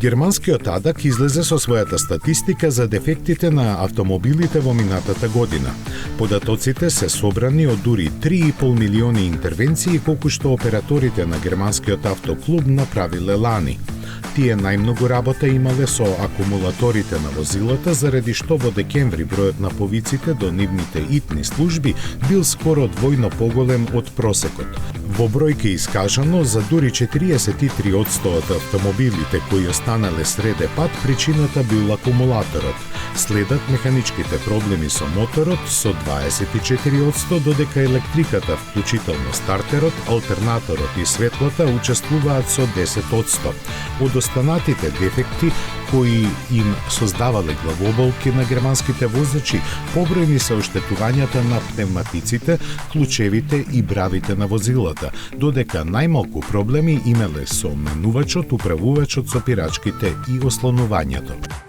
Германскиот АДАК излезе со својата статистика за дефектите на автомобилите во минатата година. Податоците се собрани од дури 3,5 милиони интервенции колку што операторите на германскиот автоклуб направиле лани. Тие најмногу работа имале со акумулаторите на возилата, заради што во декември бројот на повиците до нивните итни служби бил скоро двојно поголем од просекот. Во бројки искажано, за дури 43% од автомобилите кои останале среде пат, причината бил акумулаторот. Следат механичките проблеми со моторот со 24%, додека електриката, вклучително стартерот, алтернаторот и светлата, учествуваат со 10%. Од останатите дефекти кои им создавале главоболки на германските возачи, побројни се оштетувањата на пневматиците, клучевите и бравите на возилата, додека најмалку проблеми имеле со менувачот, управувачот со пирачките и ослонувањето.